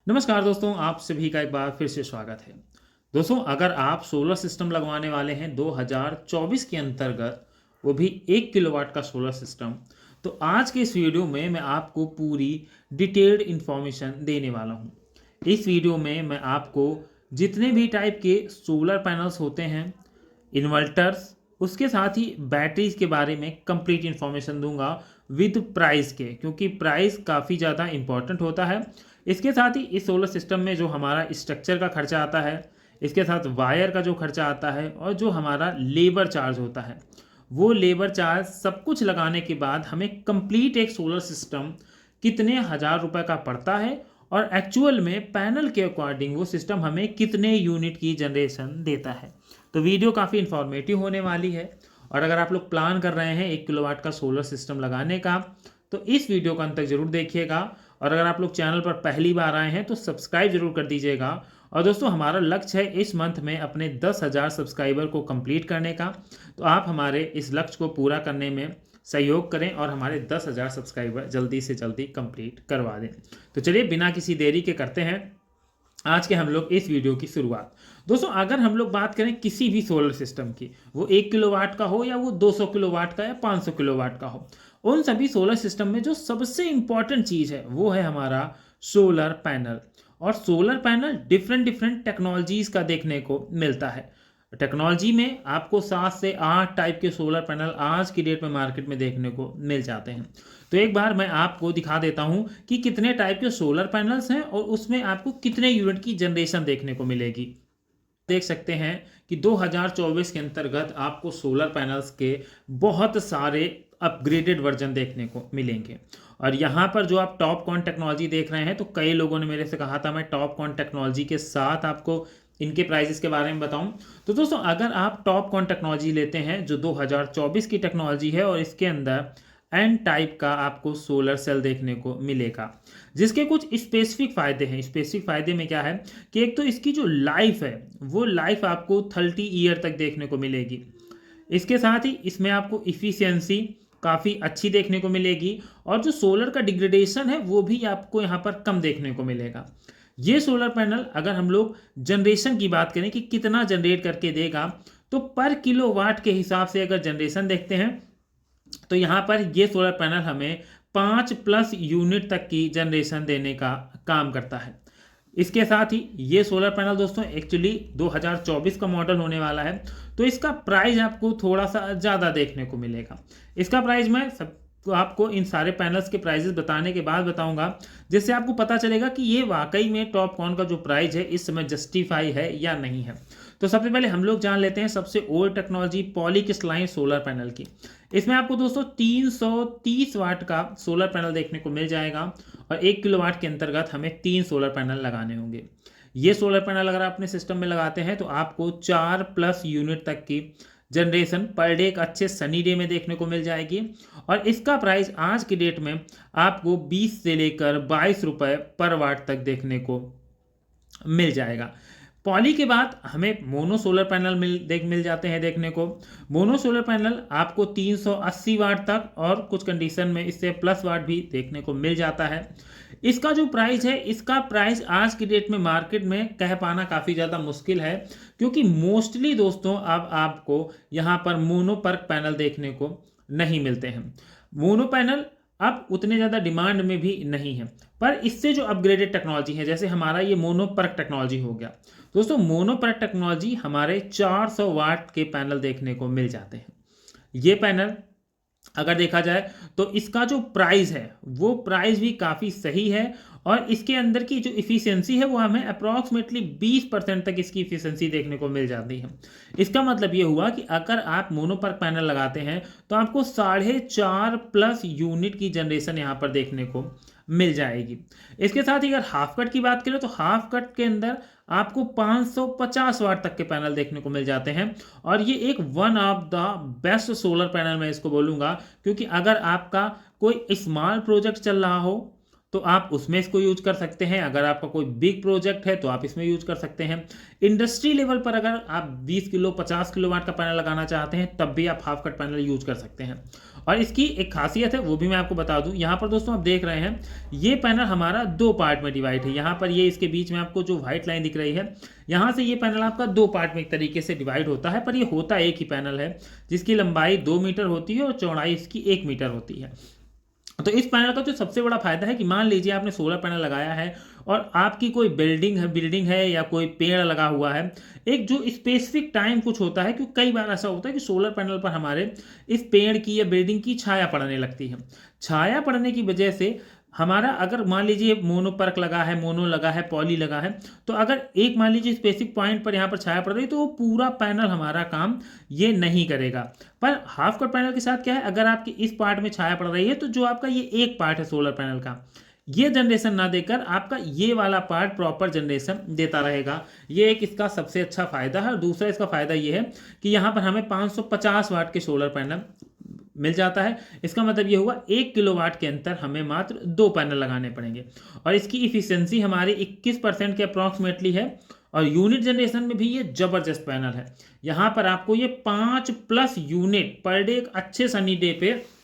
नमस्कार दोस्तों, आप सभी का एक बार फिर से स्वागत है। दोस्तों, अगर आप सोलर सिस्टम लगवाने वाले हैं 2024 के अंतर्गत, वो भी 1 किलोवाट का सोलर सिस्टम, तो आज के इस वीडियो में मैं आपको पूरी डिटेल्ड इन्फॉर्मेशन देने वाला हूँ। इस वीडियो में मैं आपको जितने भी टाइप के सोलर पैनल्स होते हैं, इन्वर्टर्स, उसके साथ ही बैटरीज के बारे में कंप्लीट इन्फॉर्मेशन दूंगा विद प्राइस के, क्योंकि प्राइस काफ़ी ज़्यादा इंपॉर्टेंट होता है। इसके साथ ही इस सोलर सिस्टम में जो हमारा स्ट्रक्चर का खर्चा आता है, इसके साथ वायर का जो खर्चा आता है और जो हमारा लेबर चार्ज होता है, वो लेबर चार्ज सब कुछ लगाने के बाद हमें कंप्लीट एक सोलर सिस्टम कितने हज़ार रुपए का पड़ता है और एक्चुअल में पैनल के अकॉर्डिंग वो सिस्टम हमें कितने यूनिट की जनरेशन देता है। तो वीडियो काफ़ी इन्फॉर्मेटिव होने वाली है। और अगर आप लोग प्लान कर रहे हैं 1 किलोवाट का सोलर सिस्टम लगाने का, तो इस वीडियो का अंत तक जरूर देखिएगा। और अगर आप लोग चैनल पर पहली बार आए हैं तो सब्सक्राइब जरूर कर दीजिएगा। और दोस्तों, हमारा लक्ष्य है इस मंथ में अपने 10,000 सब्सक्राइबर को कंप्लीट करने का। तो आप हमारे इस लक्ष्य को पूरा करने में सहयोग करें और हमारे 10,000 सब्सक्राइबर जल्दी से जल्दी कंप्लीट करवा दें। तो चलिए, बिना किसी देरी के करते हैं आज के हम लोग इस वीडियो की शुरुआत। दोस्तों, अगर हम लोग बात करें किसी भी सोलर सिस्टम की, वो 1 किलोवाट का हो या वो 200 किलोवाट का या 500 किलोवाट का हो, उन सभी सोलर सिस्टम में जो सबसे इंपॉर्टेंट चीज़ है वो है हमारा सोलर पैनल। और solar panel different different technologies का देखने को मिलता है। टेक्नोलॉजी में आपको 7 से 8 टाइप के सोलर पैनल आज की डेट में मार्केट में देखने को मिल जाते हैं। तो एक बार मैं आपको दिखा देता हूं कि कितने टाइप के सोलर पैनल्स हैं और उसमें आपको कितने यूनिट की जनरेशन देखने को मिलेगी। देख सकते हैं कि 2024 के अंतर्गत आपको सोलर पैनल्स के बहुत सारे अपग्रेडेड वर्जन देखने को मिलेंगे। और यहाँ पर जो आप टॉपकॉन टेक्नोलॉजी देख रहे हैं, तो कई लोगों ने मेरे से कहा था मैं टॉपकॉन टेक्नोलॉजी के साथ आपको इनके प्राइजेस के बारे में बताऊं। तो दोस्तों, अगर आप टॉपकॉन टेक्नोलॉजी लेते हैं जो 2024 की टेक्नोलॉजी है, और इसके अंदर एन टाइप का आपको सोलर सेल देखने को मिलेगा, जिसके कुछ स्पेसिफिक फ़ायदे हैं। स्पेसिफिक फ़ायदे में क्या है कि एक तो इसकी जो लाइफ है वो लाइफ आपको 30 ईयर तक देखने को मिलेगी। इसके साथ ही इसमें आपको इफ़िशियंसी काफ़ी अच्छी देखने को मिलेगी और जो सोलर का डिग्रेडेशन है वो भी आपको यहाँ पर कम देखने को मिलेगा। ये सोलर पैनल, अगर हम लोग जनरेशन की बात करें कि कितना जनरेट करके देगा, तो पर किलोवाट के हिसाब से अगर जनरेशन देखते हैं तो यहाँ पर ये सोलर पैनल हमें 5+ यूनिट तक की जनरेशन देने का काम करता है। इसके साथ ही ये सोलर पैनल दोस्तों एक्चुअली 2024 का मॉडल होने वाला है, तो इसका प्राइस आपको थोड़ा सा ज़्यादा देखने को मिलेगा। इसका प्राइस मैं आपको इन सारे पैनल्स के प्राइजेस बताने के बाद बताऊंगा, जिससे आपको पता चलेगा कि ये वाकई में टॉपकॉन का जो प्राइस है इस समय जस्टिफाई है या नहीं है। तो सबसे पहले हम लोग जान लेते हैं सबसे old technology polycrystalline solar panel की। इसमें आपको दोस्तों 330 वाट का सोलर पैनल देखने को मिल जाएगा और 1 किलोवाट के अंतर्गत हमें 3 सोलर पैनल लगाने होंगे। ये सोलर पैनल अगर आप अपने सिस्टम में लगाते हैं तो आपको 4+ यूनिट तक की जनरेशन पर डे एक अच्छे सनी डे में देखने को मिल जाएगी। और इसका प्राइस आज की डेट में आपको 20 से लेकर 22 रुपये पर वाट तक देखने को मिल जाएगा। पॉली के बाद हमें मोनो सोलर पैनल मिल जाते हैं देखने को। मोनो सोलर पैनल आपको 380 वाट तक और कुछ कंडीशन में इससे प्लस वाट भी देखने को मिल जाता है। इसका जो प्राइस है, इसका प्राइस आज की डेट में मार्केट में कह पाना काफ़ी ज़्यादा मुश्किल है, क्योंकि मोस्टली दोस्तों अब आपको यहाँ पर मोनो पर्क पैनल देखने को नहीं मिलते हैं। मोनो पैनल अब उतने ज़्यादा डिमांड में भी नहीं है, पर इससे जो अपग्रेडेड टेक्नोलॉजी है, जैसे हमारा ये मोनो पर्क टेक्नोलॉजी हो गया दोस्तों, मोनो पर्क टेक्नोलॉजी हमारे 400 वाट के पैनल देखने को मिल जाते हैं। ये पैनल अगर देखा जाए तो इसका जो प्राइस है वो प्राइस भी काफ़ी सही है और इसके अंदर की जो इफ़िशियंसी है वो हमें अप्रॉक्सीमेटली 20% तक इसकी इफ़िशियंसी देखने को मिल जाती है। इसका मतलब ये हुआ कि अगर आप मोनोपर्क पैनल लगाते हैं तो आपको 4.5+ यूनिट की जनरेशन यहाँ पर देखने को मिल जाएगी। इसके साथ ही अगर हाफ कट की बात करें तो हाफ कट के अंदर आपको 550 वाट तक के पैनल देखने को मिल जाते हैं और ये एक one of the best solar panel मैं इसको बोलूँगा, क्योंकि अगर आपका कोई स्मॉल प्रोजेक्ट चल रहा हो तो आप उसमें इसको यूज कर सकते हैं। अगर आपका कोई बिग प्रोजेक्ट है तो आप इसमें यूज कर सकते हैं। इंडस्ट्री लेवल पर अगर आप 20 किलो 50 किलो वाट का पैनल लगाना चाहते हैं तब भी आप हाफ कट पैनल यूज कर सकते हैं। और इसकी एक खासियत है वो भी मैं आपको बता दूं। यहाँ पर दोस्तों आप देख रहे हैं ये पैनल हमारा 2 पार्ट में डिवाइड है। यहाँ पर ये इसके बीच में आपको जो व्हाइट लाइन दिख रही है, यहाँ से ये पैनल आपका 2 पार्ट में एक तरीके से डिवाइड होता है, पर ये होता एक ही पैनल है जिसकी लंबाई 2 मीटर होती है और चौड़ाई इसकी 1 मीटर होती है। तो इस पैनल का जो सबसे बड़ा फायदा है कि मान लीजिए आपने सोलर पैनल लगाया है और आपकी कोई बिल्डिंग है या कोई पेड़ लगा हुआ है, एक जो स्पेसिफिक टाइम कुछ होता है, क्योंकि कई बार ऐसा होता है कि सोलर पैनल पर हमारे इस पेड़ की या बिल्डिंग की छाया पड़ने लगती है। छाया पड़ने की वजह से हमारा, अगर मान लीजिए मोनो पर्क लगा है, मोनो लगा है, पॉली लगा है, तो अगर एक मान लीजिए स्पेसिफिक पॉइंट पर यहाँ पर छाया पड़ रही है तो वो पूरा पैनल हमारा काम ये नहीं करेगा। पर हाफ कट पैनल के साथ क्या है, अगर आपकी इस पार्ट में छाया पड़ रही है तो जो आपका ये एक पार्ट है सोलर पैनल का, ये जनरेशन ना देकर आपका ये वाला पार्ट प्रॉपर जनरेशन देता रहेगा। ये एक इसका सबसे अच्छा फायदा है। और दूसरा इसका फायदा ये है कि यहाँ पर हमें 550 वाट के सोलर पैनल मिल जाता है। इसका मतलब ये हुआ 1 किलोवाट के अंतर हमें मात्र 2 पैनल लगाने पड़ेंगे। और इसकी इफिशियंसी हमारी 21% के अप्रॉक्सीमेटली है। और यूनिट जनरेशन में भी ये जबरदस्त पैनल है। यहाँ पर आपको ये 5+ यूनिट पर डे एक अच्छे सनी डे पे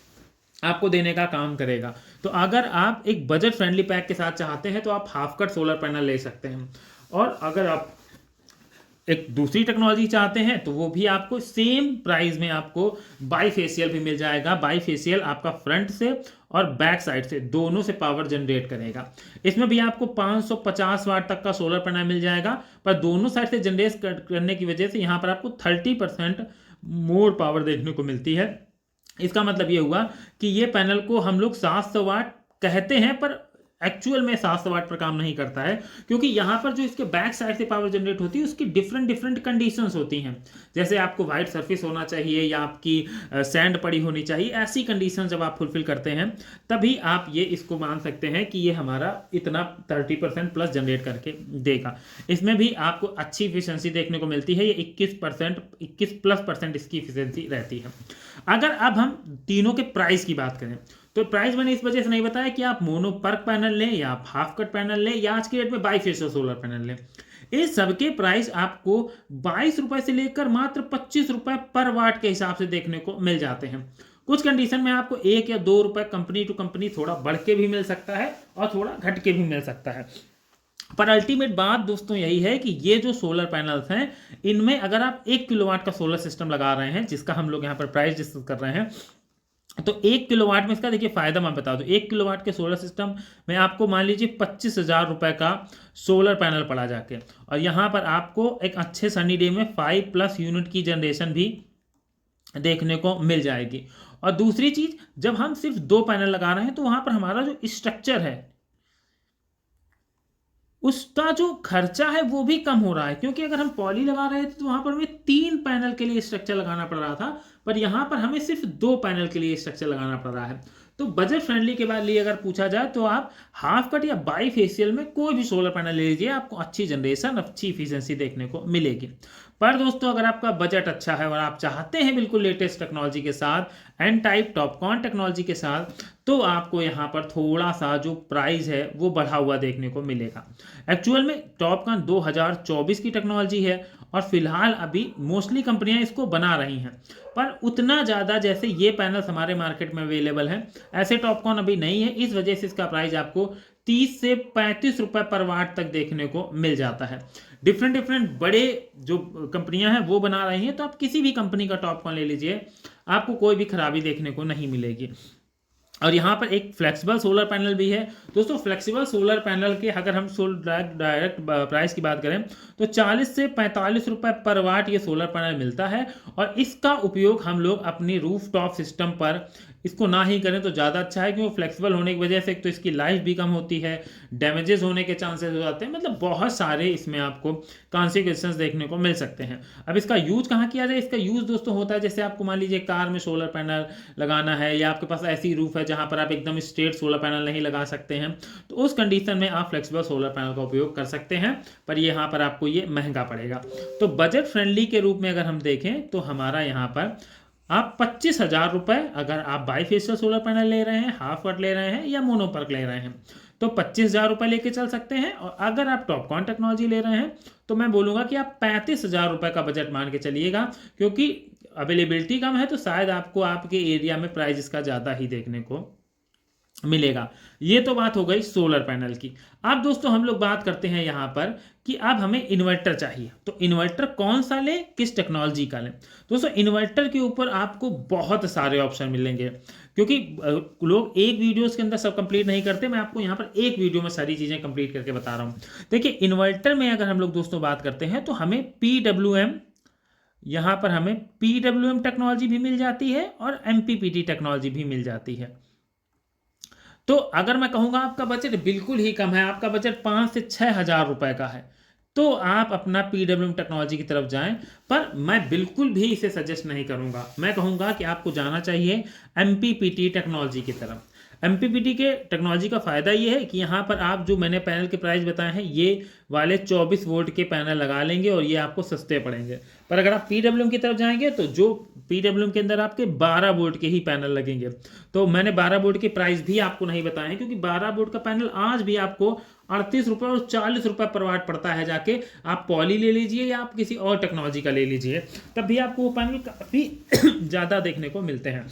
आपको देने का काम करेगा। तो अगर आप एक बजट फ्रेंडली पैक के साथ चाहते हैं तो आप हाफ कट सोलर पैनल ले सकते हैं। और अगर आप एक दूसरी टेक्नोलॉजी चाहते हैं तो वो भी आपको सेम प्राइस में आपको बाईफेशियल भी मिल जाएगा। बाईफेशियल आपका फ्रंट से और बैक साइड से दोनों से पावर जनरेट करेगा। इसमें भी आपको 550 वाट तक का सोलर पैनल मिल जाएगा, पर दोनों साइड से जनरेट करने की वजह से यहाँ पर आपको 30% मोर पावर देखने को मिलती है। इसका मतलब ये हुआ कि ये पैनल को हम लोग 700 वाट कहते हैं, पर एक्चुअल में 700 वाट पर काम नहीं करता है, क्योंकि यहाँ पर जो इसके बैक साइड से पावर जनरेट होती है उसकी डिफरेंट कंडीशंस होती हैं। जैसे आपको वाइट सरफेस होना चाहिए या आपकी सैंड पड़ी होनी चाहिए। ऐसी कंडीशन जब आप फुलफिल करते हैं तभी आप ये इसको मान सकते हैं कि ये हमारा इतना 30% प्लस जनरेट करके देगा। इसमें भी आपको अच्छी इफिशियंसी देखने को मिलती है। ये 21+ इसकी इफिशियंसी रहती है। अगर अब हम तीनों के प्राइस की बात करें तो प्राइस मैंने इस वजह से नहीं बताया कि आप मोनो पर्क पैनल लें या आप हाफ कट पैनल लें या आज के डेट में बाईफेशियल सोलर पैनल लें, इस सबके प्राइस आपको 22 रुपए से लेकर मात्र 25 रुपए पर वाट के हिसाब से देखने को मिल जाते हैं। कुछ कंडीशन में आपको 1 या 2 रुपए कंपनी टू कंपनी थोड़ा बढ़ के भी मिल सकता है और थोड़ा घट के भी मिल सकता है। पर अल्टीमेट बात दोस्तों यही है कि ये जो सोलर पैनल्स हैं इनमें अगर आप 1 किलोवाट का सोलर सिस्टम लगा रहे हैं, जिसका हम लोग यहाँ पर प्राइस डिस्कस कर रहे हैं, तो 1 किलोवाट में इसका देखिए फायदा मैं बता दूं। 1 किलोवाट के सोलर सिस्टम में आपको मान लीजिए 25,000 रुपए का सोलर पैनल पड़ा जाके, और यहाँ पर आपको एक अच्छे सनी डे में 5+ यूनिट की जनरेशन भी देखने को मिल जाएगी। और दूसरी चीज, जब हम सिर्फ 2 पैनल लगा रहे हैं तो वहां पर हमारा जो स्ट्रक्चर है उसका जो खर्चा है वो भी कम हो रहा है, क्योंकि अगर हम पॉली लगा रहे थे तो वहां पर हमें 3 पैनल के लिए स्ट्रक्चर लगाना पड़ रहा था, पर यहां पर हमें सिर्फ 2 पैनल के लिए स्ट्रक्चर लगाना पड़ रहा है। तो बजट फ्रेंडली के लिए अगर पूछा जाए तो आप हाफ कट या बाईफेशियल में कोई भी सोलर पैनल ले लीजिए, आपको अच्छी जनरेशन अच्छी इफिशियंसी देखने को मिलेगी। पर दोस्तों अगर आपका बजट अच्छा है और आप चाहते हैं बिल्कुल लेटेस्ट टेक्नोलॉजी के साथ एन टाइप टॉपकॉन टेक्नोलॉजी के साथ, तो आपको यहाँ पर थोड़ा सा जो प्राइस है वो बढ़ा हुआ देखने को मिलेगा। एक्चुअल में टॉपकॉन 2024 की टेक्नोलॉजी है और फिलहाल अभी मोस्टली कंपनियां इसको बना रही हैं, पर उतना ज़्यादा जैसे ये पैनल्स हमारे मार्केट में अवेलेबल हैं ऐसे टॉपकॉन अभी नहीं है। इस वजह से इसका प्राइस आपको 30 से 35 रुपए पर वाट तक देखने को मिल जाता है। डिफरेंट बड़े जो कंपनियां हैं वो बना रही हैं, तो आप किसी भी कंपनी का टॉपकॉन ले लीजिए, आपको कोई भी खराबी देखने को नहीं मिलेगी। और यहाँ पर एक फ्लेक्सिबल सोलर पैनल भी है दोस्तों। फ्लेक्सिबल सोलर पैनल के अगर हम डायरेक्ट प्राइस की बात करें तो 40 से 45 रुपए पर वाट ये सोलर पैनल मिलता है, और इसका उपयोग हम लोग अपनी रूफटॉप सिस्टम पर इसको ना ही करें तो ज़्यादा अच्छा है, क्योंकि फ्लेक्सिबल होने की वजह से एक तो इसकी लाइफ भी कम होती है, डैमेजेस होने के चांसेस हो जाते हैं, मतलब बहुत सारे इसमें आपको कॉन्सिक्वेंसेस देखने को मिल सकते हैं। अब इसका यूज कहाँ किया जाए? इसका यूज दोस्तों होता है जैसे आपको मान लीजिए कार में सोलर पैनल लगाना है, या आपके पास ऐसी रूफ है जहाँ पर आप एकदम स्ट्रेट सोलर पैनल नहीं लगा सकते हैं, तो उस कंडीशन में आप फ्लेक्सिबल सोलर पैनल का उपयोग कर सकते हैं, पर यहाँ पर आपको ये महंगा पड़ेगा। तो बजट फ्रेंडली के रूप में अगर हम देखें तो हमारा यहाँ पर आप 25,000 रुपए अगर आप बाईफेशियल सोलर पैनल ले रहे हैं, हाफ कट ले रहे हैं या मोनोपर्क ले रहे हैं, तो 25,000 रुपये लेके चल सकते हैं। और अगर आप टॉपकॉन टेक्नोलॉजी ले रहे हैं तो मैं बोलूँगा कि आप 35,000 रुपये का बजट मान के चलिएगा, क्योंकि अवेलेबिलिटी कम है तो शायद आपको आपके एरिया में प्राइस इसका ज़्यादा ही देखने को मिलेगा। ये तो बात हो गई सोलर पैनल की। अब दोस्तों हम लोग बात करते हैं यहाँ पर कि अब हमें इन्वर्टर चाहिए, तो इन्वर्टर कौन सा लें, किस टेक्नोलॉजी का लें। दोस्तों इन्वर्टर के ऊपर आपको बहुत सारे ऑप्शन मिलेंगे, क्योंकि लोग एक वीडियोस के अंदर सब कंप्लीट नहीं करते। मैं आपको यहाँ पर एक वीडियो में सारी चीज़ें कंप्लीट करके बता रहा हूँ। देखिए इन्वर्टर में अगर हम लोग दोस्तों बात करते हैं तो हमें PWM, यहाँ पर हमें PWM टेक्नोलॉजी भी मिल जाती है और MPPT टेक्नोलॉजी भी मिल जाती है। तो अगर मैं कहूँगा आपका बजट बिल्कुल ही कम है, आपका बजट 5 से 6,000 रुपए का है, तो आप अपना PWM टेक्नोलॉजी की तरफ जाएं। पर मैं बिल्कुल भी इसे सजेस्ट नहीं करूँगा, मैं कहूँगा कि आपको जाना चाहिए MPPT टेक्नोलॉजी की तरफ। MPPT के टेक्नोलॉजी का फ़ायदा ये है कि यहाँ पर आप जो मैंने पैनल के प्राइस बताए हैं ये वाले 24 वोल्ट के पैनल लगा लेंगे और ये आपको सस्ते पड़ेंगे। पर अगर आप PWM की तरफ जाएंगे तो जो PWM के अंदर आपके 12 वोल्ट के ही पैनल लगेंगे। तो मैंने 12 वोल्ट के प्राइस भी आपको नहीं बताए हैं, क्योंकि 12 वोल्ट का पैनल आज भी आपको 38 रुपये और 40 रुपये पर वाट पड़ता है। जाके आप पॉली ले लीजिए या आप किसी और टेक्नोलॉजी का ले लीजिए, तब भी आपको वो पैनल काफ़ी ज़्यादा देखने को मिलते हैं।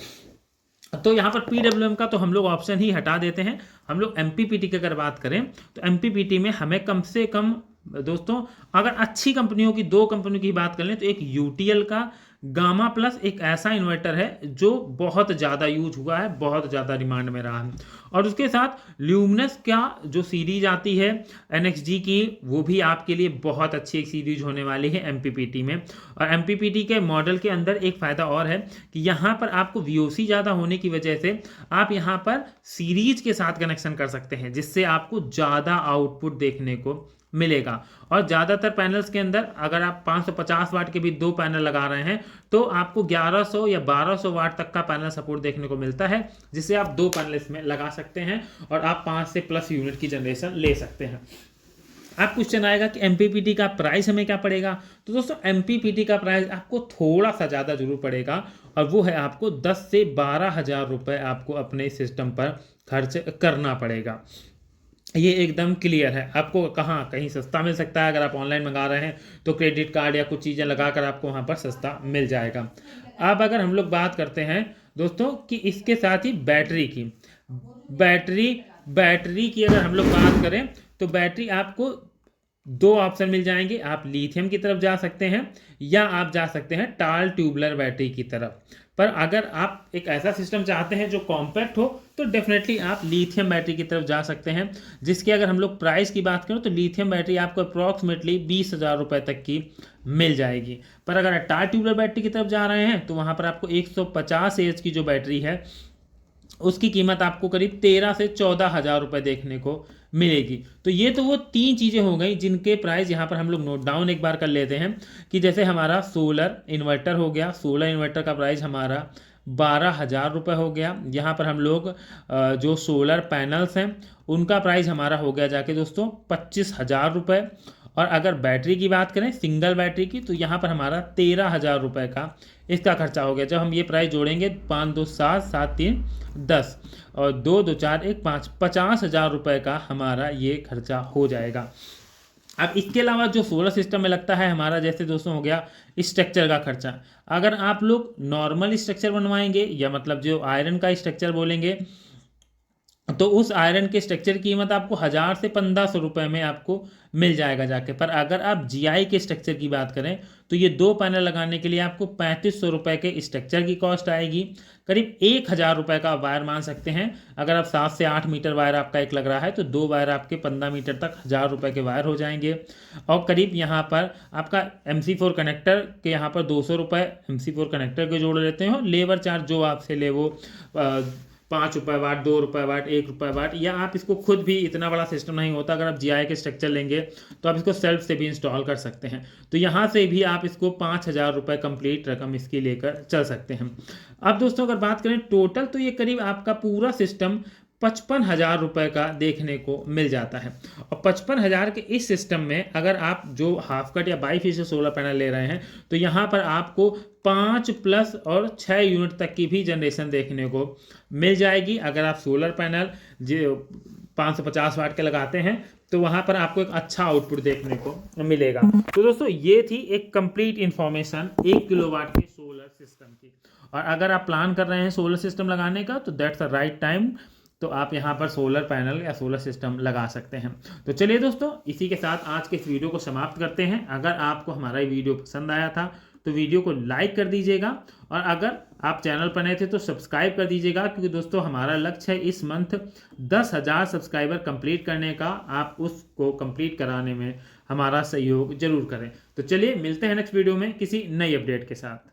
तो यहाँ पर PWM का तो हम लोग ऑप्शन ही हटा देते हैं। हम लोग MPPT की अगर बात करें तो MPPT में हमें कम से कम दोस्तों, अगर अच्छी कंपनियों की 2 कंपनियों की बात कर लें तो एक UTL का गामा प्लस एक ऐसा इन्वर्टर है जो बहुत ज़्यादा यूज हुआ है, बहुत ज़्यादा डिमांड में रहा है। और उसके साथ ल्यूमिनस का जो सीरीज आती है NXG की, वो भी आपके लिए बहुत अच्छी एक सीरीज होने वाली है MPPT में। और MPPT के मॉडल के अंदर एक फ़ायदा और है कि यहाँ पर आपको VOC ज़्यादा होने की वजह से आप यहाँ पर सीरीज के साथ कनेक्शन कर सकते हैं, जिससे आपको ज़्यादा आउटपुट देखने को मिलेगा। और ज़्यादातर पैनल्स के अंदर अगर आप 550 वाट के भी 2 पैनल लगा रहे हैं तो आपको 1100 या 1200 वाट तक का पैनल सपोर्ट देखने को मिलता है, जिससे आप 2 पैनल इसमें लगा सकते हैं और आप 5 से प्लस यूनिट की जनरेशन ले सकते हैं। अब क्वेश्चन आएगा कि MPPT का प्राइस हमें क्या पड़ेगा। तो दोस्तों MPPT का प्राइस आपको थोड़ा सा ज़्यादा जरूर पड़ेगा, और वो है आपको 10 से 12,000 रुपये आपको अपने सिस्टम पर खर्च करना पड़ेगा। ये एकदम क्लियर है। आपको कहाँ कहीं सस्ता मिल सकता है, अगर आप ऑनलाइन मंगा रहे हैं तो क्रेडिट कार्ड या कुछ चीज़ें लगाकर आपको वहाँ पर सस्ता मिल जाएगा। अब अगर हम लोग बात करते हैं दोस्तों कि इसके साथ ही बैटरी की, बैटरी की अगर हम लोग बात करें तो बैटरी आपको 2 ऑप्शन मिल जाएंगे। आप लिथियम की तरफ जा सकते हैं या आप जा सकते हैं टाल ट्यूबुलर बैटरी की तरफ। पर अगर आप एक ऐसा सिस्टम चाहते हैं जो कॉम्पैक्ट हो तो डेफिनेटली आप लिथियम बैटरी की तरफ जा सकते हैं, जिसकी अगर हम लोग प्राइस की बात करें तो लिथियम बैटरी आपको अप्रॉक्सीमेटली 20,000 रुपये तक की मिल जाएगी। पर अगर आप टाल ट्यूबुलर बैटरी की तरफ जा रहे हैं तो वहाँ पर आपको 150 AH की जो बैटरी है उसकी कीमत आपको करीब 13 से 14,000 रुपये देखने को मिलेगी। तो ये तो वो 3 चीज़ें हो गई जिनके प्राइस यहाँ पर हम लोग नोट डाउन एक बार कर लेते हैं। कि जैसे हमारा सोलर इन्वर्टर हो गया, सोलर इन्वर्टर का प्राइस हमारा 12,000 रुपये हो गया। यहाँ पर हम लोग जो सोलर पैनल्स हैं उनका प्राइस हमारा हो गया जाके दोस्तों 25,000 रुपये। और अगर बैटरी की बात करें सिंगल बैटरी की तो यहाँ पर हमारा 13,000 रुपये का इसका खर्चा हो गया। जब हम ये प्राइस जोड़ेंगे 5 2 7 7 3 10 और 2 2 4 1 5 50,000 रुपये का हमारा ये खर्चा हो जाएगा। अब इसके अलावा जो सोलर सिस्टम में लगता है हमारा, जैसे दोस्तों हो गया स्ट्रक्चर का खर्चा। अगर आप लोग नॉर्मल स्ट्रक्चर बनवाएंगे या मतलब जो आयरन का स्ट्रक्चर बोलेंगे तो उस आयरन के स्ट्रक्चर की कीमत आपको 1,000 से 1,500 रुपये में आपको मिल जाएगा जाके। पर अगर आप GI के स्ट्रक्चर की बात करें तो ये 2 पैनल लगाने के लिए आपको 3,500 रुपये के स्ट्रक्चर की कॉस्ट आएगी। करीब 1,000 रुपये का वायर मान सकते हैं। अगर आप 7 से 8 मीटर वायर आपका एक लग रहा है तो 2 वायर आपके 15 मीटर तक 1,000 रुपये के वायर हो जाएंगे। और करीब यहाँ पर आपका MC4 कनेक्टर के यहाँ पर 200 रुपये MC4 कनेक्टर के जोड़ लेते हो। लेबर चार्ज जो आपसे ले वो 5 रुपये वाट, 2 रुपये वाट, 1 रुपये वाट, या आप इसको खुद भी, इतना बड़ा सिस्टम नहीं होता, अगर आप GI के स्ट्रक्चर लेंगे तो आप इसको सेल्फ से भी इंस्टॉल कर सकते हैं। तो यहाँ से भी आप इसको 5,000 रुपये कंप्लीट रकम इसकी लेकर चल सकते हैं। अब दोस्तों अगर बात करें टोटल तो ये करीब आपका पूरा सिस्टम 55,000 रुपये का देखने को मिल जाता है। और 55,000 के इस सिस्टम में अगर आप जो हाफ कट या बाईफेशियल सोलर पैनल ले रहे हैं तो यहाँ पर आपको 5 प्लस और 6 यूनिट तक की भी जनरेशन देखने को मिल जाएगी। अगर आप सोलर पैनल जो 550 वाट के लगाते हैं तो वहाँ पर आपको एक अच्छा आउटपुट देखने को मिलेगा। तो दोस्तों ये थी एक कंप्लीट इन्फॉर्मेशन 1 किलोवाट के सोलर सिस्टम की। और अगर आप प्लान कर रहे हैं सोलर सिस्टम लगाने का तो दैट्स द राइट टाइम, तो आप यहाँ पर सोलर पैनल या सोलर सिस्टम लगा सकते हैं। तो चलिए दोस्तों, इसी के साथ आज के इस वीडियो को समाप्त करते हैं। अगर आपको हमारा ये वीडियो पसंद आया था तो वीडियो को लाइक कर दीजिएगा, और अगर आप चैनल पर नए थे तो सब्सक्राइब कर दीजिएगा, क्योंकि दोस्तों हमारा लक्ष्य है इस मंथ 10,000 सब्सक्राइबर कंप्लीट करने का। आप उसको कंप्लीट कराने में हमारा सहयोग जरूर करें। तो चलिए मिलते हैं नेक्स्ट वीडियो में किसी नई अपडेट के साथ।